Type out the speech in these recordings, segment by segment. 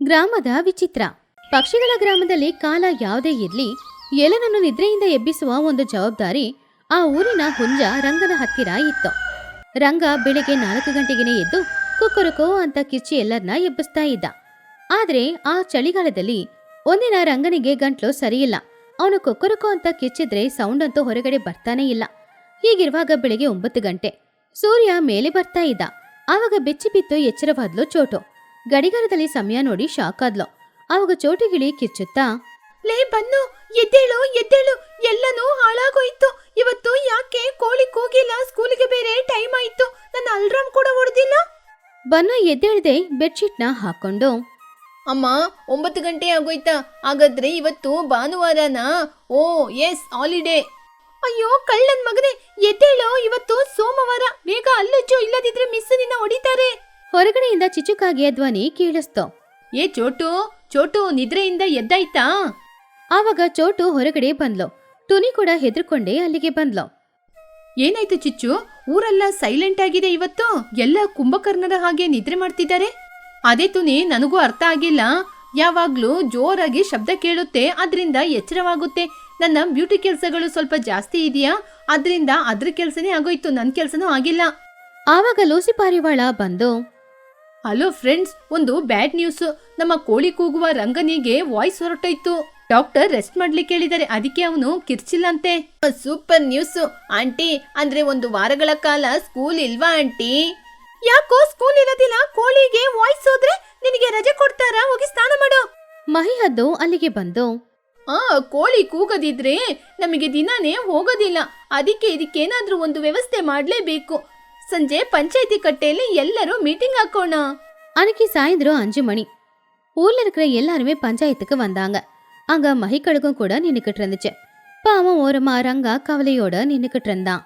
ಗ್ರಾಮದ ವಿಚಿತ್ರ. ಪಕ್ಷಿಗಳ ಗ್ರಾಮದಲ್ಲಿ ಕಾಲ ಯಾವುದೇ ಇರ್ಲಿ, ಎಲನನ್ನು ನಿದ್ರೆಯಿಂದ ಎಬ್ಬಿಸುವ ಒಂದು ಜವಾಬ್ದಾರಿ ಆ ಊರಿನ ಹುಂಜ ರಂಗನ ಹತ್ತಿರ ಇತ್ತು. ರಂಗ ಬೆಳಿಗ್ಗೆ 4 ಗಂಟೆಗೆ ಎದ್ದು ಕುಕ್ಕುರುಕೋ ಅಂತ ಕಿಚ್ಚಿ ಎಲ್ಲರನ್ನ ಎಬ್ಬಿಸ್ತಾ ಇದ್ದ. ಆದ್ರೆ ಆ ಚಳಿಗಾಲದಲ್ಲಿ ಒಂದಿನ ರಂಗನಿಗೆ ಗಂಟ್ಲು ಸರಿಯಿಲ್ಲ. ಅವನು ಕುಕ್ಕುರುಕೋ ಅಂತ ಕಿಚ್ಚಿದ್ರೆ ಸೌಂಡ್ ಅಂತೂ ಹೊರಗಡೆ ಬರ್ತಾನೆ ಇಲ್ಲ. ಹೀಗಿರುವಾಗ ಬೆಳಿಗ್ಗೆ 9 ಗಂಟೆ, ಸೂರ್ಯ ಮೇಲೆ ಬರ್ತಾ ಇದ್ದ. ಆವಾಗ ಬೆಚ್ಚಿ ಬಿತ್ತು ಎಚ್ಚರವಾದ್ಲು ಚೋಟು. ಗಡಿಗಾರದಲ್ಲಿ ಸಮಯ ನೋಡಿ ಶಾಕ್ ಆದ್ಲು. ಆವಾಗ ಚೋಟಿಗಿಳಿ ಕಿಚ್ಚುತ್ತಾ, ಲೇ ಬನ್ನು, ಎದ್ದೇಳು ಎದ್ದೇಳು, ಎಲ್ಲನೂ ಹಾಳಾಗೋಯ್ತು. ಇವತ್ತು ಯಾಕೆ ಕೋಳಿ ಕೂಗಿಲ್ಲ? ಸ್ಕೂಲಿಗೆ ಬೇರೆ ಟೈಮ್ ಆಯ್ತು. ನನ್ನ ಅಲ್ರಾಮ್ ಕೂಡ ಹೊಡೆದಿಲ್ಲ. ಬನ್ನು ಎದ್ದೇಳದೆ ಬೆಡ್ಶೀಟ್ನ ಹಾಕೊಂಡು, ಅಮ್ಮ 9 ಗಂಟೆ ಆಗೋಯ್ತಾ? ಹಾಗಾದ್ರೆ ಇವತ್ತು ಭಾನುವಾರನಾ? ಓ ಎಸ್, ಹಾಲಿಡೇ. ಅಯ್ಯೋ ಕಳ್ಳನ್ ಮಗನೇ, ಎದ್ದೇಳು, ಇವತ್ತು ಸೋಮವಾರ. ಬೇಗ ಅಲ್ಲುಚ್ಚು, ಇಲ್ಲದಿದ್ರೆ ಮಿಸ್ ನಿನ್ನ ಹೊಡಿತಾರೆ. ಹೊರಗಡೆಯಿಂದ ಚಿಚುಕಾಗಿಯ ಧ್ವನಿ ಕೇಳಿಸ್ತು. ಏ ಚೋಟು, ಚೋಟು, ನಿದ್ರೆಯಿಂದ ಎದ್ದಾಯ್ತಾ? ಆವಾಗ ಚೋಟು ಹೊರಗಡೆ ಬಂದ್ಲು. ಟುನಿ ಕೂಡ ಹೆದರ್ಕೊಂಡೇ ಅಲ್ಲಿಗೆ ಬಂದ್ಲು. ಏನಾಯ್ತು ಚಿಚ್ಚು? ಊರೆಲ್ಲ ಸೈಲೆಂಟ್ ಆಗಿದೆ ಇವತ್ತು. ಎಲ್ಲ ಕುಂಭಕರ್ಣರ ಹಾಗೆ ನಿದ್ರೆ ಮಾಡ್ತಿದ್ದಾರೆ. ಅದೇ ತುನಿ, ನನಗೂ ಅರ್ಥ ಆಗಿಲ್ಲ. ಯಾವಾಗ್ಲೂ ಜೋರಾಗಿ ಶಬ್ದ ಕೇಳುತ್ತೆ, ಅದರಿಂದ ಎಚ್ಚರವಾಗುತ್ತೆ. ನನ್ನ ಬ್ಯೂಟಿ ಕೆಲಸಗಳು ಸ್ವಲ್ಪ ಜಾಸ್ತಿ ಇದೆಯಾ, ಅದರಿಂದ ಅದ್ರ ಕೆಲಸನೇ ಆಗೋಯ್ತು, ನನ್ನ ಕೆಲಸನೂ ಆಗಿಲ್ಲ. ಆವಾಗ ಲೂಸಿ ಪಾರಿವಾಳ ಬಂದು, ಹಲೋ ಫ್ರೆಂಡ್ಸ್, ಒಂದು ಬ್ಯಾಡ್ ನ್ಯೂಸ್. ನಮ್ಮ ಕೋಳಿ ಕೂಗುವ ರಂಗನಿಗೆ ವಾಯ್ಸ್ ಹೊರಟೋಯ್ತು. ಡಾಕ್ಟರ್ ರೆಸ್ಟ್ ಮಾಡ್ಲಿಕ್ಕೆ ಹೇಳಿದ್ದಾರೆ, ಅದಕ್ಕೆ ಅವನು ಕಿರ್ಚಿಲ್ಲಂತೆ. Super news aunty. ಅಂದ್ರೆ 1 ವಾರಗಳ ಕಾಲ ಸ್ಕೂಲ್ ಇಲ್ವಾ ಆಂಟಿ? ಯಾಕೋ ಸ್ಕೂಲ್ ಇರೋದಿಲ್ಲ? ಕೋಳಿಗೆ ವಾಯ್ಸ್ ಹೋದ್ರೆ ನಿನಗೆ ರಜೆ ಕೊಡ್ತಾರಾ? ಹೋಗಿ ಸ್ನಾನ ಮಾಡು. ಮಹಿಹದ್ದು ಅಲ್ಲಿಗೆ ಬಂದು, ಕೋಳಿ ಕೂಗದಿದ್ರೆ ನಮಗೆ ದಿನಾನೇ ಹೋಗೋದಿಲ್ಲ. ಇದಕ್ಕೇನಾದ್ರೂ ಒಂದು ವ್ಯವಸ್ಥೆ ಮಾಡ್ಲೇಬೇಕು. ಸಂಜೆ ಪಂಚಾಯತಿ ಕಟ್ಟೆಯಲ್ಲಿ ಎಲ್ಲರೂ ಮೀಟಿಂಗ್ ಹಾಕೋಣ. அன்னைக்கு சாயந்தரம் 5 மணி. ஊர்ல இருக்கிற எல்லாருமே பஞ்சாயத்துக்கு வந்தாங்க. அங்க மகிக்கழுகும் கூட நின்னுக்கிட்டு இருந்துச்சு. பாவம் ஓரமா ರಂಗ ಕವಲೆಯೋಡ ನಿನ್ನುಕಿட்டு இருந்தான்.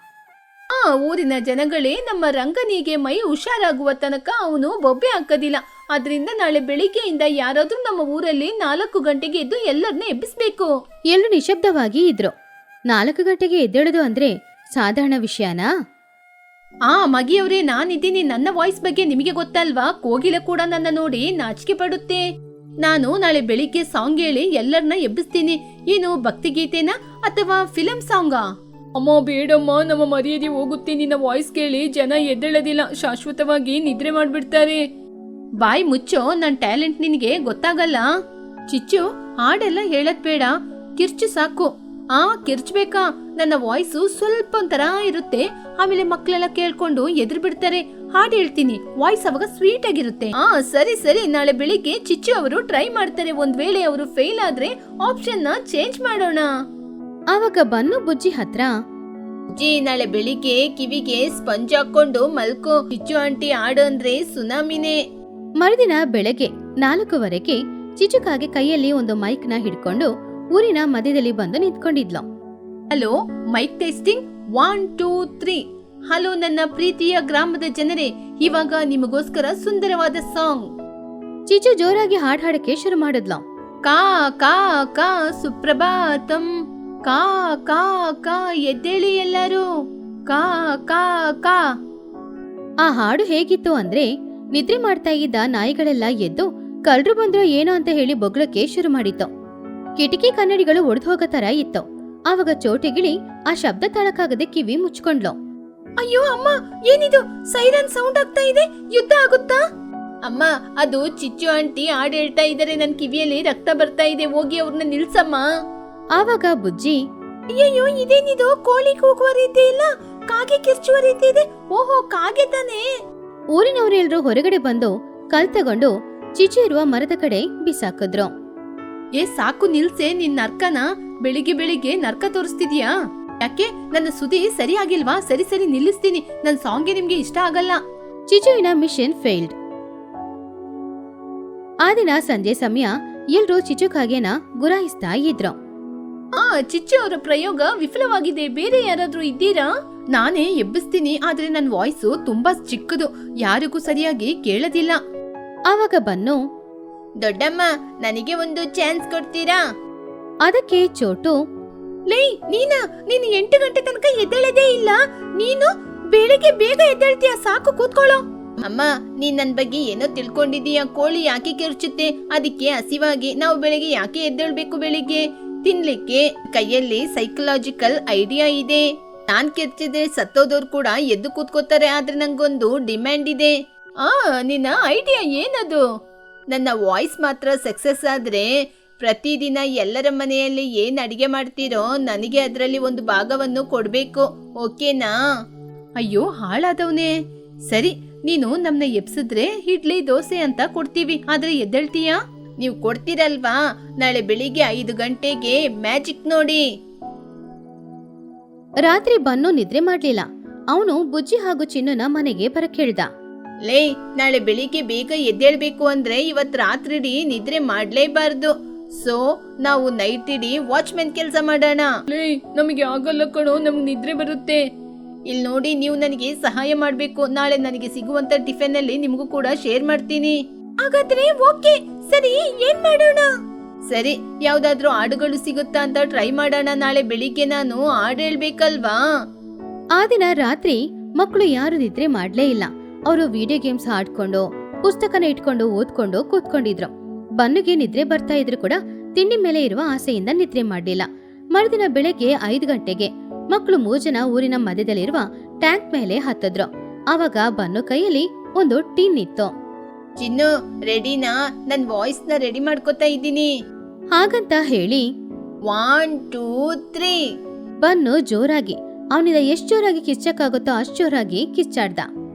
ಊರಿನ ಜನಗಳೇ, ನಮ್ಮ ರಂಗನಿಗೆ ಮೈ ಹುಷಾರಾಗುವ ತನಕ ಅವನು ಬೊಬ್ಬೆ ಹಾಕೋದಿಲ್ಲ. ಆದ್ರಿಂದ ನಾಳೆ ಬೆಳಿಗ್ಗೆಯಿಂದ ಯಾರಾದ್ರೂ ನಮ್ಮ ಊರಲ್ಲಿ 4 ಗಂಟೆಗೆ ಎದ್ದು ಎಲ್ಲರನ್ನ ಎಬ್ಬಿಸ್ಬೇಕು. ಎಲ್ಲರೂ ನಿಶಬ್ದವಾಗಿ ಇದ್ರು. 4 ಗಂಟೆಗೆ ಎದ್ದೇಳೋದು ಅಂದ್ರೆ ಸಾಧಾರಣ ವಿಷಯನಾ? ಮಗಿಯವ್ರೆ, ನಾನಿದ್ದೀನಿ. ನನ್ನ ವಾಯ್ಸ್ ಬಗ್ಗೆ ನಿಮಗೆ ಗೊತ್ತಲ್ವಾ? ಕೋಗಿಲೆ ಕೂಡ ನನ್ನ ನೋಡಿ ನಾಚಿಕೆ ಪಡುತ್ತೆ. ನಾನು ನಾಳೆ ಬೆಳಿಗ್ಗೆ ಸಾಂಗ್ ಹೇಳಿ ಎಲ್ಲರನ್ನ ಎಬ್ಬಿಸ್ತೀನಿ. ಏನು ಭಕ್ತಿಗೀತೆನಾ ಅಥವಾ ಫಿಲಂ ಸಾಂಗಾ? ಅಮ್ಮ ಬೇಡಮ್ಮ, ನಮ್ಮ ಮರ್ಯಾದೆ ಹೋಗುತ್ತೆ. ನಿನ್ನ ವಾಯ್ಸ್ ಕೇಳಿ ಜನ ಎದ್ದೇಳೋದಿಲ್ಲ, ಶಾಶ್ವತವಾಗಿ ನಿದ್ರೆ ಮಾಡ್ಬಿಡ್ತಾರೆ. ಬಾಯ್ ಮುಚ್ಚೋ, ನನ್ನ ಟ್ಯಾಲೆಂಟ್ ನಿನಗೆ ಗೊತ್ತಾಗಲ್ಲ. ಚಿಚ್ಚು, ಹಾಡೆಲ್ಲ ಹೇಳದ್ ಬೇಡ, ಕಿರ್ಚು ಸಾಕು. ಕಿರ್ಚ್ಬೇಕಾ? ನನ್ನ ವಾಯ್ಸು ಸ್ವಲ್ಪ ಒಂಥರ ಇರುತ್ತೆ. ಆಮೇಲೆ ಮಕ್ಕಳೆಲ್ಲ ಕೇಳ್ಕೊಂಡು ಎದುರು ಬಿಡ್ತಾರೆ. ಹಾಡು ಹೇಳ್ತೀನಿ, ವಾಯ್ಸ್ ಅವಾಗ ಸ್ವೀಟ್ ಆಗಿರುತ್ತೆ. ಸರಿ ಸರಿ, ನಾಳೆ ಬೆಳಿಗ್ಗೆ ಚಿಚ್ಚು ಅವರು ಟ್ರೈ ಮಾಡ್ತಾರೆ. ಒಂದ್ ವೇಳೆ ಅವರು ಫೇಲ್ ಆದ್ರೆ ಆಪ್ಷನ್ ನ ಚೇಂಜ್ ಮಾಡೋಣ. ಆವಾಗ ಬನ್ನು ಬುಜ್ಜಿ ಹತ್ರ, ಬುಜ್ಜಿ, ನಾಳೆ ಬೆಳಿಗ್ಗೆ ಕಿವಿಗೆ ಸ್ಪಂಜ್ ಹಾಕೊಂಡು ಮಲ್ಕೋ. ಚಿಚ್ಚು ಆಂಟಿ ಹಾಡು ಅಂದ್ರೆ ಸುನಾಮಿನೇ. ಮರುದಿನ ಬೆಳಗ್ಗೆ 4:15 ಚಿಚುಕಾಗೆ ಕೈಯಲ್ಲಿ ಒಂದು ಮೈಕ್ ನ ಹಿಡ್ಕೊಂಡು ಊರಿನ ಮಧ್ಯದಲ್ಲಿ ಬಂದು ನಿಂತ್ಕೊಂಡಿದ್ಲು. Hello, mic testing 1 2 3. ಹಲೋ ನನ್ನ ಪ್ರೀತಿಯ ಗ್ರಾಮದ ಜನರೇ, ಇವಾಗ ನಿಮಗೋಸ್ಕರ ಸುಂದರವಾದ ಸಾಂಗ್. ಚಿಚು ಜೋರಾಗಿ ಹಾಡಕ್ಕೆ ಶುರು ಮಾಡಿದ್ಲು. ಕಾ ಕಾ ಕಾ ಸುಪ್ರಭಾತಂ, ಕಾ ಕಾ ಕಾ ಎದ್ದೇಳಿ ಎಲ್ಲರೂ, ಕಾ ಕಾ ಕಾ. ಆ ಹಾಡು ಹೇಗಿತ್ತು ಅಂದ್ರೆ, ನಿದ್ರೆ ಮಾಡ್ತಾ ಇದ್ದ ನಾಯಿಗಳೆಲ್ಲ ಎದ್ದು ಕಳ್ರು ಬಂದ್ರು ಏನೋ ಅಂತ ಹೇಳಿ ಬೊಗ್ಳಕ್ಕೆ ಶುರು ಮಾಡಿತ್ತು. ಕಿಟಕಿ ಕನ್ನಡಿಗಳು ಒಡೆದು ಹೋಗೋ ತರ ಇತ್ತು. ಆವಾಗ ಚೋಟಿಗಿಳಿ ಆ ಶಬ್ದ ತಾಳಕ್ಕಾಗದೆ ಕಿವಿ ಮುಚ್ಕೊಂಡ್ಲು. ಅಯ್ಯೋ ಅಮ್ಮ, ಏನಿದು? ಸೈರನ್ ಸೌಂಡ್ ಆಗ್ತಾ ಇದೆ. ಯುದ್ಧ ಆಗುತ್ತಾ? ಅಮ್ಮ, ಅದು ಚಿಚ್ಚು ಆಂಟಿ ಹಾಡು ಹೇಳ್ತಾ ಇದ್ದಾರೆ. ನನ್ ಕಿವಿಯಲ್ಲಿ ರಕ್ತ ಬರ್ತಾ ಇದೆ. ಹೋಗಿ ಅವ್ರನ್ನ ನಿಲ್ಸಮ್ಮ. ಆವಾಗ ಬುಜ್ಜಿ, ಅಯ್ಯೋ ಇದೇನಿದು? ಕೋಳಿ ಕೂಗುವ ರೀತಿ ಇಲ್ಲ, ಕಾಗೆ ಕಿರ್ಚುವ ರೀತಿ ಇದೆ. ಓಹೋ, ಕಾಗೆ ತಾನೆ. ಊರಿನವರೆಲ್ಲರೂ ಹೊರಗಡೆ ಬಂದು ಕಲ್ ತಗೊಂಡು ಚಿಚು ಇರುವ ಮರದ ಕಡೆ ಬಿಸಾಕಿದ್ರು. ಸಾಕು ನಿಲ್ಸೆ ನಿನ್ ನರ್ಕನ. ಬೆಳಿಗ್ಗೆ ಬೆಳಿಗ್ಗೆ ನರ್ಕ ತೋರಿಸ್ತಿದ್ಯಾ? ಯಾಕೆ, ನನ್ನ ಸುದ್ದಿ ಸರಿ ಆಗಿಲ್ವಾ? ಸರಿ ಸರಿ, ನಿಲ್ಲಿಸ್ತೀನಿ. ನನ್ ಸಾಂಗ್ಗೆ ನಿಮ್ಗೆ ಇಷ್ಟ ಆಗಲ್ಲ. ಚಿಚುವಿನ ಮಿಷನ್ ಫೇಲ್ಡ್. ಆ ದಿನ ಸಂಜೆ ಸಮಯ ಎಲ್ರೂ ಚಿಚುಕಾಗೆನ ಗುರಾಯಿಸ್ತಾ ಇದ್ರು. ಚಿಚ್ಚು ಅವರ ಪ್ರಯೋಗ ವಿಫಲವಾಗಿದೆ. ಬೇರೆ ಯಾರಾದ್ರೂ ಇದ್ದೀರಾ? ನಾನೇ ಎಬ್ಬಿಸ್ತೀನಿ, ಆದ್ರೆ ನನ್ ವಾಯ್ಸು ತುಂಬಾ ಚಿಕ್ಕದು, ಯಾರಿಗೂ ಸರಿಯಾಗಿ ಕೇಳದಿಲ್ಲ. ಆವಾಗ ಬನ್ನು, ದೊಡ್ಡಮ್ಮ, ನನಗೆ ಒಂದು ಚಾನ್ಸ್ ಕೊಡ್ತೀರಾ? ಅದಕ್ಕೆ ಚೋಟು, ಲೇ ನೀನು 8 ಗಂಟೆ ತನಕ ಎದ್ದೇಳದೇ ಇಲ್ಲ. ನೀನು ಬೆಳಿಗ್ಗೆ ಬೇಗ ಎದ್ದೇಳ್ತೀಯ. ಸಾಕು, ಕೂತ್ಕೊಳ್ಳೋ. ಅಮ್ಮ, ನೀನ್ ನನ್ ಬಗ್ಗೆ ಏನೋ ತಿಳ್ಕೊಂಡಿದೀಯ. ಕೋಳಿ ಯಾಕೆ ಕಿರ್ಚುತ್ತೆ? ಅದಕ್ಕೆ ಹಸಿವಾಗಿ ನಾವು ಬೆಳಿಗ್ಗೆ ಯಾಕೆ ಎದ್ದೇಳ್ಬೇಕು? ಬೆಳಿಗ್ಗೆ ತಿನ್ಲಿಕ್ಕೆ ಕೈಯಲ್ಲಿ ಸೈಕಲಾಜಿಕಲ್ ಐಡಿಯಾ ಇದೆ. ನಾನ್ ಕಿರ್ಚಿದ್ರೆ ಸತ್ತೋದವ್ರು ಕೂಡ ಎದ್ದು ಕೂತ್ಕೋತಾರೆ. ಆದ್ರೆ ನಂಗೊಂದು ಡಿಮ್ಯಾಂಡ್ ಇದೆ. ನಿನ್ನ ಐಡಿಯಾ ಏನದು? ನನ್ನ ವಾಯ್ಸ್ ಮಾತ್ರ ಸಕ್ಸಸ್ ಆದ್ರೆ ಪ್ರತಿದಿನ ಎಲ್ಲರ ಮನೆಯಲ್ಲಿ ಏನ್ ಅಡಿಗೆ ಮಾಡ್ತೀರೋ ನನಗೆ ಅದರಲ್ಲಿ ಒಂದು ಭಾಗವನ್ನು ಕೊಡ್ಬೇಕು. ಓಕೆನಾ? ಅಯ್ಯೋ ಹಾಳಾದವನೇ. ಸರಿ, ನೀನು ನಮ್ನ ಎಬ್ಸಿದ್ರೆ ಇಡ್ಲಿ ದೋಸೆ ಅಂತ ಕೊಡ್ತೀವಿ. ಆದ್ರೆ ಎದ್ದೇಳ್ತೀಯಾ? ನೀವು ಕೊಡ್ತೀರಲ್ವಾ? ನಾಳೆ ಬೆಳಿಗ್ಗೆ 5 ಗಂಟೆಗೆ ಮ್ಯಾಜಿಕ್ ನೋಡಿ. ರಾತ್ರಿ ಬನ್ನು ನಿದ್ರೆ ಮಾಡ್ಲಿಲ್ಲ. ಅವನು ಬುಜ್ಜಿ ಹಾಗೂ ಚಿನ್ನುನ ಮನೆಗೆ ಬರಕ್ ಹೇಳ್ದ. ಲೇ, ನಾಳೆ ಬೆಳಿಗ್ಗೆ ಬೇಗ ಎದ್ದೇಳ್ಬೇಕು ಅಂದ್ರೆ ಇವತ್ ರಾತ್ರಿ ನಿದ್ರೆ ಮಾಡ್ಲೇಬಾರ್ದು. ಸೊ ನಾವು ನೈಟ್ ಇಡೀ ವಾಚ್ಮೆನ್ ಕೆಲಸ ಮಾಡೋಣ. ಲೇ, ನಮಗೆ ಆಗಲ್ಲ ಕಣೋ, ನಮ್ಗೆ ನಿದ್ರೆ ಬರುತ್ತೆ. ಇಲ್ಲಿ ನೋಡಿ, ನೀವು ನನಗೆ ಸಹಾಯ ಮಾಡ್ಬೇಕು. ನಾಳೆ ನನಗೆ ಸಿಗುವಂತ ಟಿಫಿನ್ ಅಲ್ಲಿ ನಿಮ್ಗೂ ಕೂಡ ಶೇರ್ ಮಾಡ್ತೀನಿ. ಹಾಗಾದ್ರೆ ಓಕೆ. ಸರಿ, ಏನ್ ಮಾಡೋಣ? ಸರಿ, ಯಾವ್ದಾದ್ರು ಹಾಡುಗಳು ಸಿಗುತ್ತಾ ಅಂತ ಟ್ರೈ ಮಾಡೋಣ. ನಾಳೆ ಬೆಳಿಗ್ಗೆ ನಾನು ಹಾಡು ಹೇಳ್ಬೇಕಲ್ವಾ? ಆ ದಿನ ರಾತ್ರಿ ಮಕ್ಕಳು ಯಾರು ನಿದ್ರೆ ಮಾಡ್ಲೇ ಇಲ್ಲ. ಅವರು ವಿಡಿಯೋ ಗೇಮ್ಸ್ ಆಡ್ಕೊಂಡು ಪುಸ್ತಕನ ಇಟ್ಕೊಂಡು ಓದ್ಕೊಂಡು ಕೂತ್ಕೊಂಡಿದ್ರು. ಬನ್ನುಗೆ ನಿದ್ರೆ ಬರ್ತಾ ಇದ್ರು ಕೂಡ ತಿಂಡಿ ಮೇಲೆ ಇರುವ ಆಸೆಯಿಂದ ನಿದ್ರೆ ಮಾಡ್ಲಿಲ್ಲ. ಮರುದಿನ ಬೆಳಗ್ಗೆ 5 ಗಂಟೆಗೆ ಮಕ್ಕಳು 3 ಜನ ಊರಿನ ಮಧ್ಯದಲ್ಲಿರುವ ಟ್ಯಾಂಕ್ ಮೇಲೆ ಹತ್ತಿದ್ರು. ಆವಾಗ ಬನ್ನು ಕೈಯಲ್ಲಿ ಒಂದು ಟಿನ್ ಇತ್ತು. ಚಿನ್ನು, ರೆಡಿನಾ? ನನ್ ವಾಯ್ಸ್ ನ ರೆಡಿ ಮಾಡ್ಕೋತಾ ಇದ್ದೀನಿ. ಹಾಗಂತ ಹೇಳಿ 1 2 3 ಬನ್ನು ಜೋರಾಗಿ, ಅವನಿಂದ ಎಷ್ಟು ಜೋರಾಗಿ ಕಿಚ್ಚಕ್ಕಾಗುತ್ತೋ ಅಷ್ಟು ಜೋರಾಗಿ ಕಿಚ್ಚಾಡ್ದ.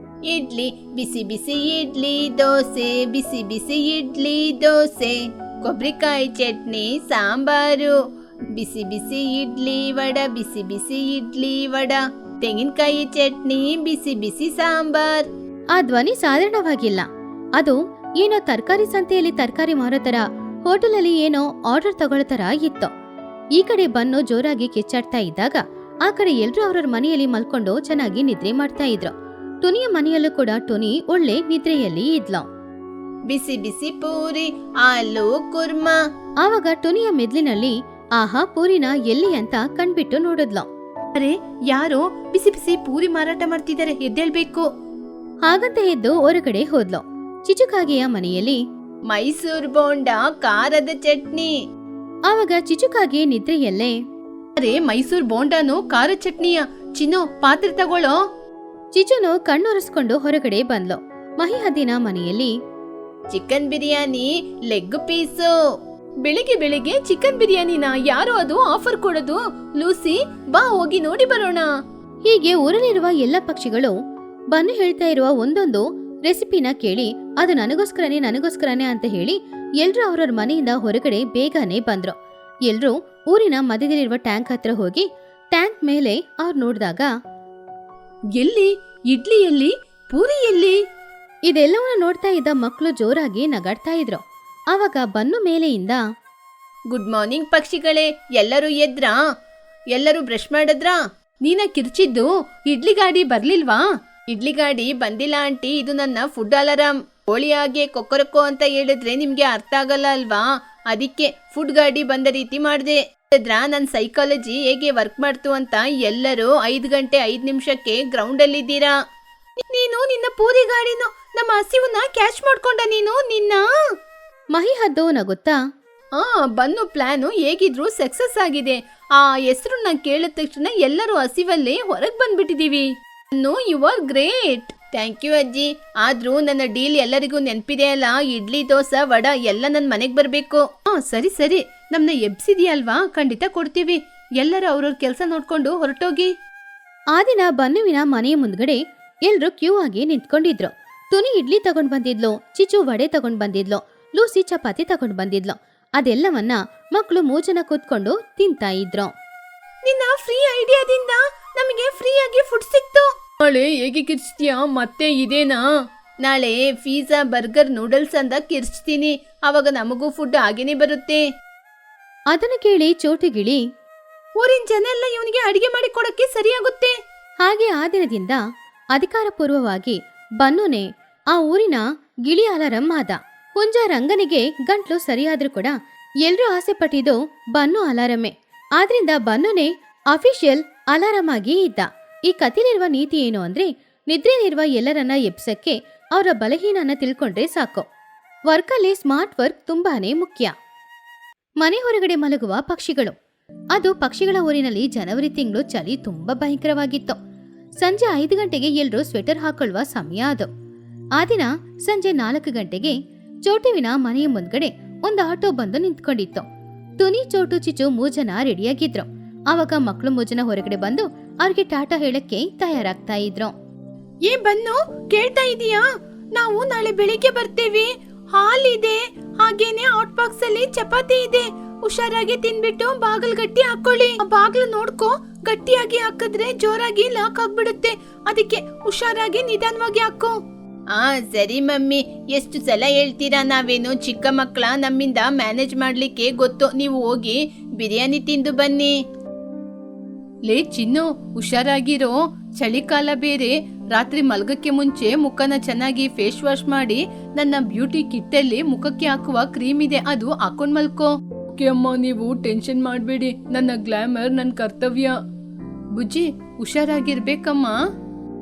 ಇಡ್ಲಿ, ಬಿಸಿ ಬಿಸಿ ಇಡ್ಲಿ ದೋಸೆ, ಬಿಸಿ ಬಿಸಿ ಇಡ್ಲಿ ದೋಸೆ, ಕೊಬ್ಬರಿಕಾಯಿ ಚಟ್ನಿ ಸಾಂಬಾರು, ಬಿಸಿ ಬಿಸಿ ಇಡ್ಲಿ ವಡ, ಬಿಸಿ ಬಿಸಿ ಇಡ್ಲಿ ವಡ, ತೆಂಗಿನಕಾಯಿ ಚಟ್ನಿ, ಬಿಸಿ ಬಿಸಿ ಸಾಂಬಾರ್. ಆ ಧ್ವನಿ ಸಾಧಾರಣವಾಗಿಲ್ಲ. ಅದು ಏನೋ ತರಕಾರಿ ಸಂತೆಯಲ್ಲಿ ತರಕಾರಿ ಮಾರೋ ತರ, ಹೋಟೆಲ್ ಅಲ್ಲಿ ಏನೋ ಆರ್ಡರ್ ತಗೊಳ್ಳೋ ತರ ಇತ್ತು. ಈ ಕಡೆ ಬನ್ನು ಜೋರಾಗಿ ಕಿಚ್ಚಾಡ್ತಾ ಇದ್ದಾಗ ಆ ಕಡೆ ಎಲ್ರು ಅವ್ರವ್ರ ಮನೆಯಲ್ಲಿ ಮಲ್ಕೊಂಡು ಚೆನ್ನಾಗಿ ನಿದ್ರೆ ಮಾಡ್ತಾ ಇದ್ರು. ಟುನಿಯ ಮನೆಯಲ್ಲೂ ಕೂಡ ಟುನಿ ಒಳ್ಳೆ ನಿದ್ರೆಯಲ್ಲಿ ಇದ್ಲು. ಬಿಸಿ ಬಿಸಿ ಪೂರಿ, ಆಲೂ ಕುರ್ಮಾ. ಆವಾಗ ಟುನಿಯ ಮೆದ್ಲಿನಲ್ಲಿ ಆಹಾ ಪೂರಿನ ಎಲ್ಲಿ ಅಂತ ಕಣ್ಬಿಟ್ಟು ನೋಡಿದ್ಲು. ಅರೆ, ಯಾರೋ ಬಿಸಿ ಬಿಸಿ ಪೂರಿ ಮಾರಾಟ ಮಾಡ್ತಿದ್ದಾರೆ, ಎದ್ದೇಳ್ಬೇಕು. ಹಾಗಂತ ಎದ್ದು ಹೊರಗಡೆ ಹೋದ್ಲು. ಚಿಚುಕಾಗೆಯ ಮನೆಯಲ್ಲಿ ಮೈಸೂರ್ ಬೋಂಡಾ, ಖಾರದ ಚಟ್ನಿ. ಆವಾಗ ಚಿಚುಕಾಗೆ ನಿದ್ರೆಯಲ್ಲೇ, ಅರೆ, ಮೈಸೂರ್ ಬೋಂಡಾನು ಖಾರ ಚಟ್ನಿಯ? ಚಿನ್ನು, ಪಾತ್ರೆ ತಗೊಳ್ಳೋ. ಚಿಚುನು ಕಣ್ಣೊರೆಸ್ಕೊಂಡು ಹೊರಗಡೆ ಬಂದ್ಲು. ಮಹಿಹದ್ದಿನ ಮನೆಯಲ್ಲಿ ಚಿಕನ್ ಬಿರಿಯಾನಿ, ಲೆಗ್ ಪೀಸು. ಬೆಳಿಗ್ಗೆ ಬೆಳಿಗ್ಗೆ ಚಿಕನ್ ಬಿರಿಯಾನಿನ? ಯಾರು ಅದು ಆಫರ್ ಕೊಡೋದು? ಲೂಸಿ, ಬಾ ಹೋಗಿ ನೋಡಿ ಬರೋಣ. ಹೀಗೆ ಊರಲ್ಲಿರುವ ಎಲ್ಲ ಪಕ್ಷಿಗಳು ಬನ್ನು ಹೇಳ್ತಾ ಇರುವ ಒಂದೊಂದು ರೆಸಿಪಿನ ಕೇಳಿ ಅದು ನನಗೋಸ್ಕರನೇ ಅಂತ ಹೇಳಿ ಎಲ್ರೂ ಅವ್ರವ್ರ ಮನೆಯಿಂದ ಹೊರಗಡೆ ಬೇಗನೆ ಬಂದ್ರು. ಎಲ್ರೂ ಊರಿನ ಮಧ್ಯದಲ್ಲಿರುವ ಟ್ಯಾಂಕ್ ಹತ್ರ ಹೋಗಿ ಟ್ಯಾಂಕ್ ಮೇಲೆ ಅವ್ರು ನೋಡಿದಾಗ, ಎಲ್ಲಿ ಇಡ್ಲಿ, ಎಲ್ಲಿ ಪೂರಿ, ಎಲ್ಲಿ? ಇದೆಲ್ಲವನ್ನ ನೋಡ್ತಾ ಇದ್ದ ಮಕ್ಕಳು ಜೋರಾಗಿ ನಗಾಡ್ತಾ ಇದ್ರು. ಆವಾಗ ಬನ್ನು ಮೇಲೆಯಿಂದ, ಗುಡ್ ಮಾರ್ನಿಂಗ್ ಪಕ್ಷಿಗಳೇ, ಎಲ್ಲರೂ ಎದ್ರಾ? ಎಲ್ಲರೂ ಬ್ರಷ್ ಮಾಡಿದ್ರಾ? ನೀನ ಕಿರ್ಚಿದ್ದು ಇಡ್ಲಿ ಗಾಡಿ ಬರ್ಲಿಲ್ವಾ? ಇಡ್ಲಿ ಗಾಡಿ ಬಂದಿಲ್ಲ ಆಂಟಿ, ಇದು ನನ್ನ ಫುಡ್ ಅಲಾರಾಮ್. ಕೋಳಿಯಾಗೆ ಕೊಕ್ಕರಕ್ಕೋ ಅಂತ ಹೇಳಿದ್ರೆ ನಿಮ್ಗೆ ಅರ್ಥ ಆಗಲ್ಲ ಅಲ್ವಾ? ಅದಕ್ಕೆ ಫುಡ್ ಗಾಡಿ ಬಂದ ರೀತಿ ಮಾಡಿದೆ. ನನ್ನ ಸೈಕಾಲಜಿ ಹೇಗೆ ವರ್ಕ್ ಮಾಡ್ತು ಅಂತ. ಎಲ್ಲರೂ 5 ಗಂಟೆ 5 ನಿಮಿಷಕ್ಕೆ ಗ್ರೌಂಡ್ ಅಲ್ಲಿ ಇದ್ದೀರಾ. ನೀನು ನಿನ್ನ ಪೂರಿ ಗಾಡಿನು ನಮ್ಮ ಹಸಿವನ್ನ ಕ್ಯಾಚ್ ಮಾಡ್ಕೊಂಡ ನೀನು. ನಿನ್ನ ಮಹಿಹದ್ದು ನಗುತ್ತಾ, ಬನ್ನು ಪ್ಲಾನು ಹೇಗಿದ್ರು ಸಕ್ಸಸ್ ಆಗಿದೆ. ಆ ಹೆಸರನ್ನ ಕೇಳಿದ ತಕ್ಷಣ ಎಲ್ಲರೂ ಹಸಿವಲ್ಲಿ ಹೊರಗೆ ಬಂದ್ಬಿಟ್ಟಿದೀವಿ. You are great. Thank you ಅಜ್ಜಿ. ಆದ್ರೂ ನನ್ನ ಡೀಲ್ ಎಲ್ಲರಿಗೂ ನೆನ್ಪಿದೆ ಅಲ್ಲ? ಇಡ್ಲಿ ದೋಸೆ ವಡ ಎಲ್ಲ ನನ್ ಮನೆಗ್ ಬರ್ಬೇಕು. ಸರಿ ಸರಿ, ನಮ್ನ ಎಬ್ಸಿದ್ಯಲ್ವಾ, ಖಂಡಿತ ಕೊಡ್ತೀವಿ. ಎಲ್ಲರೂ ಅವ್ರವ್ರ ಕೆಲಸ ನೋಡ್ಕೊಂಡು ಹೊರಟೋಗಿ. ಆ ದಿನ ಬನ್ನುವಿನ ಮನೆಯ ಮುಂದ್ಗಡೆ ಎಲ್ರು ಕ್ಯೂ ಆಗಿ ನಿಂತ್ಕೊಂಡಿದ್ರು. ತುನಿ ಇಡ್ಲಿ ತಗೊಂಡ್ ಬಂದಿದ್ಲು, ಚಿಚು ವಡೆ ತಗೊಂಡ್ ಬಂದಿದ್ಲು, ಲೂಸಿ ಚಪಾತಿ ತಗೊಂಡ್ ಬಂದಿದ್ಲು. ಅದೆಲ್ಲವನ್ನ ಮಕ್ಕಳು 3 ಜನ ಕೂತ್ಕೊಂಡು ತಿಂತಾ ಇದ್ರು. ನಿನ್ನ ಫ್ರೀ ಐಡಿಯಾದಿಂದ ನಮಗೆ ಫ್ರೀ ಆಗಿ ಫುಡ್ ಸಿಕ್ತು. ನಾಳೆ ಹೇಗೆ ಕಿರ್ಚ್ತೀಯಾ? ಮತ್ತೆ ಇದೇನಾ? ನಾಳೆ ಪಿಜ್ಜಾ, ಬರ್ಗರ್, ನೂಡಲ್ಸ್ ಅಂತ ಕಿರ್ಚ್ತೀನಿ. ಅವಾಗ ನಮಗೂ ಫುಡ್ ಹಾಗೇನೆ ಬರುತ್ತೆ. ಅದನ್ನು ಕೇಳಿ ಚೋಟುಗಿಳಿ, ಊರಿನ ಜನ ಎಲ್ಲ ಇವನಿಗೆ ಅಡಿಗೆ ಮಾಡಿ ಕೊಡಕ್ಕೆ ಸರಿಯಾಗುತ್ತೆ. ಹಾಗೆ ಆ ದಿನದಿಂದ ಅಧಿಕಾರಪೂರ್ವವಾಗಿ ಬನ್ನುನೇ ಆ ಊರಿನ ಗಿಳಿ ಅಲಾರಂ ಆದ. ಹುಂಜ ರಂಗನಿಗೆ ಗಂಟ್ಲು ಸರಿಯಾದ್ರೂ ಕೂಡ ಎಲ್ರೂ ಆಸೆ ಪಟ್ಟಿದ್ದು ಬನ್ನು ಅಲಾರಮೇ. ಆದ್ರಿಂದ ಬನ್ನುನೇ ಅಫಿಷಿಯಲ್ ಅಲಾರಂ ಆಗಿ ಇದ್ದ. ಈ ಕಥೆಲಿರುವ ನೀತಿ ಏನು ಅಂದ್ರೆ, ನಿದ್ರೆಯಲ್ಲಿರುವ ಎಲ್ಲರನ್ನ ಎಬ್ಸಕ್ಕೆ ಅವರ ಬಲಹೀನನ ತಿಳ್ಕೊಂಡ್ರೆ ಸಾಕು. ವರ್ಕಲ್ಲಿ ಸ್ಮಾರ್ಟ್ ವರ್ಕ್ ತುಂಬಾನೇ ಮುಖ್ಯ. ಮನೆ ಹೊರಗಡೆ ಮಲಗುವ ಪಕ್ಷಿಗಳು. ಅದು ಪಕ್ಷಿಗಳ ಊರಿನಲ್ಲಿ ಜನವರಿ ತಿಂಗಳು ಚಳಿ ತುಂಬಾ ಭಯಂಕರವಾಗಿತ್ತು. ಸಂಜೆ 5 ಗಂಟೆಗೆ ಎಲ್ಲರೂ ಸ್ವೆಟರ್ ಹಾಕೊಳ್ಳುವ ಸಮಯ ಅದು. ಆ ದಿನ ಸಂಜೆ 4 ಗಂಟೆಗೆ ಚೋಟುವಿನ ಮನೆಯ ಮುಂದ್ಗಡೆ ಒಂದು ಆಟೋ ಬಂದು ನಿಂತ್ಕೊಂಡಿತ್ತು. ತುನಿ, ಚೋಟು, ಚಿಚು 3 ಜನ ರೆಡಿಯಾಗಿದ್ರು. ಆವಾಗ ಮಕ್ಕಳು 3 ಜನ ಹೊರಗಡೆ ಬಂದು ಅವ್ರಿಗೆ ಟಾಟಾ ಹೇಳಕ್ಕೆ ತಯಾರಾಗ್ತಾ ಇದ್ರು. ಏ ಬನ್ನು, ಕೇಳ್ತಾ ಇದೀಯಾ? ನಾವು ನಾಳೆ ಬೆಳಿಗ್ಗೆ ಬರ್ತೇವೆ. ಹಾಲಿದೆ, ಹಾಗೇನೆ ಹಾಟ್ ಬಾಕ್ಸ್ ಅಲ್ಲಿ ಚಪಾತಿ ಇದೆ. ಹುಷಾರಾಗಿ ತಿನ್ಬಿಟ್ಟು ಬಾಗಿಲು ಗಟ್ಟಿ ಹಾಕೊಳ್ಳಿ. ಬಾಗಿಲು ನೋಡ್ಕೋ, ಗಟ್ಟಿಯಾಗಿ ಹಾಕಿದ್ರೆ ಜೋರಾಗಿ ಲಾಕ್ ಆಗ್ಬಿಡುತ್ತೆ. ಅದಕ್ಕೆ ಹುಷಾರಾಗಿ ನಿಧಾನವಾಗಿ ಹಾಕೋ. ಸರಿ ಮಮ್ಮಿ, ಎಷ್ಟು ಸಲ ಹೇಳ್ತೀರಾ? ನಾವೇನು ಚಿಕ್ಕ ಮಕ್ಕಳ? ನಮ್ಮಿಂದ ಮ್ಯಾನೇಜ್ ಮಾಡ್ಲಿಕ್ಕೆ ಗೊತ್ತು. ನೀವು ಹೋಗಿ ಬಿರಿಯಾನಿ ತಿಂದು ಬನ್ನಿ. ಲೇ ಚಿನ್ನು, ಹುಷಾರಾಗಿರೋ. ಚಳಿಕಾಲ ಬೇರೆ. ರಾತ್ರಿ ಮಲ್ಗಕ್ಕೆ ಮುಂಚೆ ಮುಖನ ಚೆನ್ನಾಗಿ ಫೇಸ್ ವಾಶ್ ಮಾಡಿ ನನ್ನ ಬ್ಯೂಟಿ ಕಿಟ್ ಅಲ್ಲಿ ಮುಖಕ್ಕೆ ಹಾಕುವ ಕ್ರೀಮ್ ಇದೆ, ಅದು ಹಾಕೊಂಡ್ ಮಲ್ಕೋ. ಅಮ್ಮ, ನೀವು ಟೆನ್ಷನ್ ಮಾಡ್ಬೇಡಿ. ನನ್ನ ಗ್ಲಾಮರ್ ನನ್ನ ಕರ್ತವ್ಯ. ಬುಜ್ಜಿ, ಹುಷಾರಾಗಿರ್ಬೇಕಮ್ಮ.